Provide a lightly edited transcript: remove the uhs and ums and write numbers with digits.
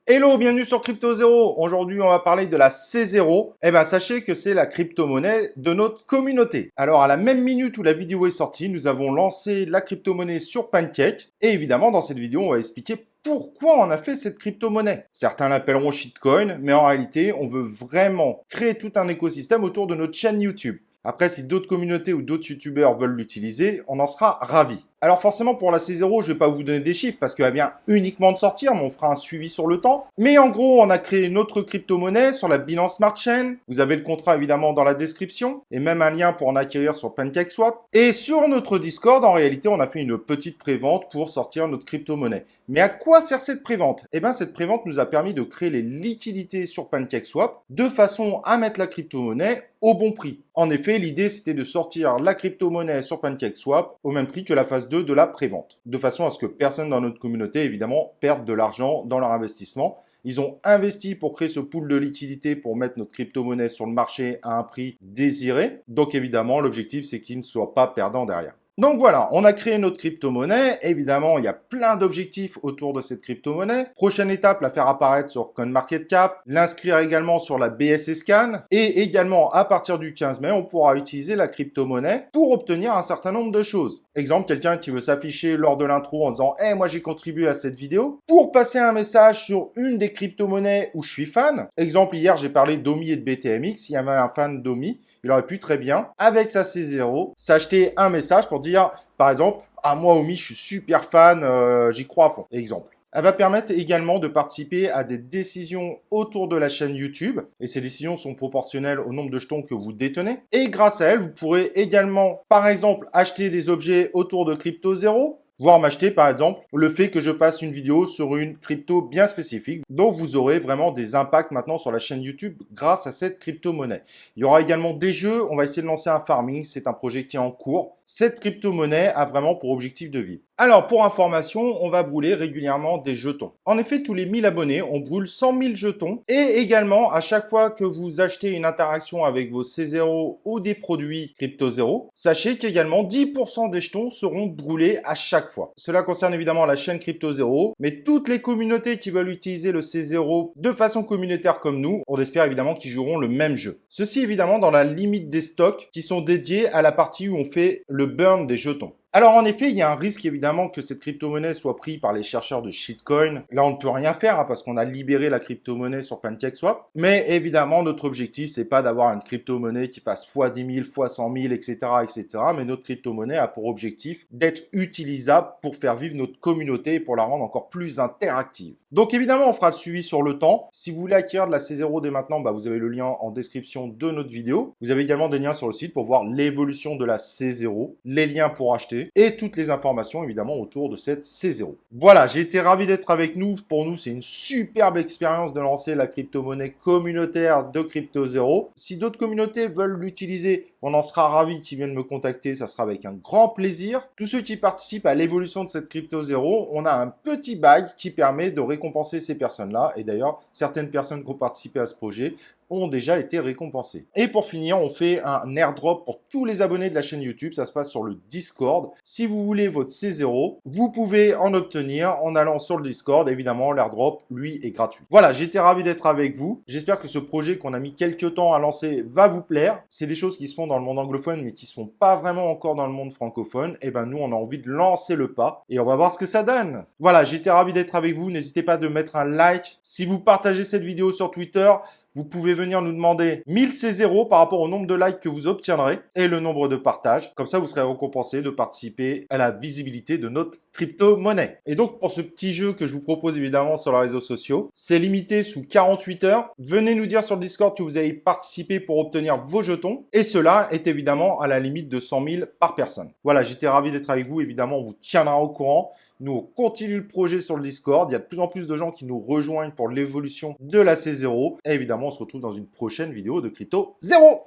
Hello, bienvenue sur Crypto Zero. Aujourd'hui, on va parler de la C0. Eh ben, sachez que c'est la crypto-monnaie de notre communauté. Alors, à la même minute où la vidéo est sortie, nous avons lancé la crypto-monnaie sur Pancake. Et évidemment, dans cette vidéo, on va expliquer pourquoi on a fait cette crypto-monnaie. Certains l'appelleront shitcoin, mais en réalité, on veut vraiment créer tout un écosystème autour de notre chaîne YouTube. Après, si d'autres communautés ou d'autres youtubeurs veulent l'utiliser, on en sera ravis. Alors forcément, pour la C0, je ne vais pas vous donner des chiffres parce qu'elle vient uniquement de sortir, mais on fera un suivi sur le temps. Mais en gros, on a créé une autre crypto-monnaie sur la Binance Smart Chain. Vous avez le contrat évidemment dans la description et même un lien pour en acquérir sur PancakeSwap. Et sur notre Discord, en réalité, on a fait une petite prévente pour sortir notre crypto-monnaie. Mais à quoi sert cette prévente? Eh bien, cette prévente nous a permis de créer les liquidités sur PancakeSwap de façon à mettre la crypto-monnaie au bon prix. En effet, l'idée, c'était de sortir la crypto-monnaie sur PancakeSwap au même prix que la phase 2 de la prévente, de façon à ce que personne dans notre communauté, évidemment, perde de l'argent dans leur investissement. Ils ont investi pour créer ce pool de liquidité pour mettre notre crypto-monnaie sur le marché à un prix désiré. Donc évidemment, l'objectif, c'est qu'ils ne soient pas perdants derrière. Donc voilà, on a créé notre crypto-monnaie. Évidemment, il y a plein d'objectifs autour de cette crypto-monnaie. Prochaine étape, la faire apparaître sur CoinMarketCap, l'inscrire également sur la BSC Scan. Et également, à partir du 15 mai, on pourra utiliser la crypto-monnaie pour obtenir un certain nombre de choses. Exemple, quelqu'un qui veut s'afficher lors de l'intro en disant « Hey, moi j'ai contribué à cette vidéo » pour passer un message sur une des crypto-monnaies où je suis fan. Exemple, hier j'ai parlé d'OMI et de BTMX. Il y avait un fan d'OMI. Il aurait pu très bien, avec sa C0, s'acheter un message pour dire, par exemple, « Ah, moi, Omi, je suis super fan, j'y crois à fond. » Exemple. Elle va permettre également de participer à des décisions autour de la chaîne YouTube. Et ces décisions sont proportionnelles au nombre de jetons que vous détenez. Et grâce à elle, vous pourrez également, par exemple, acheter des objets autour de Crypto Zero, voire m'acheter par exemple le fait que je fasse une vidéo sur une crypto bien spécifique. Donc vous aurez vraiment des impacts maintenant sur la chaîne YouTube grâce à cette crypto-monnaie. Il y aura également des jeux, on va essayer de lancer un farming, c'est un projet qui est en cours. Cette crypto-monnaie a vraiment pour objectif de vivre. Alors pour information, on va brûler régulièrement des jetons. En effet, tous les 1000 abonnés, on brûle 100 000 jetons. Et également, à chaque fois que vous achetez une interaction avec vos C0 ou des produits Crypto Zero, sachez qu'également 10% des jetons seront brûlés à chaque fois. Cela concerne évidemment la chaîne Crypto Zero, mais toutes les communautés qui veulent utiliser le C0 de façon communautaire comme nous, on espère évidemment qu'ils joueront le même jeu. Ceci évidemment dans la limite des stocks qui sont dédiés à la partie où on fait le burn des jetons. Alors en effet, il y a un risque évidemment que cette crypto-monnaie soit prise par les chercheurs de shitcoin. Là, on ne peut rien faire parce qu'on a libéré la crypto-monnaie sur PancakeSwap. Mais évidemment, notre objectif, c'est pas d'avoir une crypto-monnaie qui fasse x 10 000, x 100 000, etc., etc. Mais notre crypto-monnaie a pour objectif d'être utilisable pour faire vivre notre communauté et pour la rendre encore plus interactive. Donc évidemment, on fera le suivi sur le temps. Si vous voulez acquérir de la C0 dès maintenant, vous avez le lien en description de notre vidéo. Vous avez également des liens sur le site pour voir l'évolution de la C0, les liens pour acheter et toutes les informations évidemment autour de cette C0. Voilà, j'ai été ravi d'être avec nous. Pour nous, c'est une superbe expérience de lancer la crypto-monnaie communautaire de Crypto Zero. Si d'autres communautés veulent l'utiliser, on en sera ravis qu'ils viennent me contacter. Ça sera avec un grand plaisir. Tous ceux qui participent à l'évolution de cette Crypto Zero, on a un petit badge qui permet de récompenser ces personnes-là. Et d'ailleurs, certaines personnes qui ont participé à ce projet ont déjà été récompensés. Et pour finir, on fait un airdrop pour tous les abonnés de la chaîne YouTube. Ça se passe sur le Discord. Si vous voulez votre C0, vous pouvez en obtenir en allant sur le Discord. Évidemment, l'airdrop, lui, est gratuit. Voilà, j'étais ravi d'être avec vous. J'espère que ce projet qu'on a mis quelques temps à lancer va vous plaire. C'est des choses qui se font dans le monde anglophone, mais qui ne se font pas vraiment encore dans le monde francophone. Et ben nous, on a envie de lancer le pas et on va voir ce que ça donne. Voilà, j'étais ravi d'être avec vous. N'hésitez pas de mettre un like. Si vous partagez cette vidéo sur Twitter, vous pouvez venir nous demander 1000 C0 par rapport au nombre de likes que vous obtiendrez et le nombre de partages. Comme ça, vous serez récompensé de participer à la visibilité de notre crypto-monnaie. Et donc, pour ce petit jeu que je vous propose évidemment sur les réseaux sociaux, c'est limité sous 48 heures. Venez nous dire sur le Discord que vous avez participé pour obtenir vos jetons. Et cela est évidemment à la limite de 100 000 par personne. Voilà, j'étais ravi d'être avec vous. Évidemment, on vous tiendra au courant. Nous, on continue le projet sur le Discord. Il y a de plus en plus de gens qui nous rejoignent pour l'évolution de la C0. Et évidemment, on se retrouve dans une prochaine vidéo de Crypto Zero.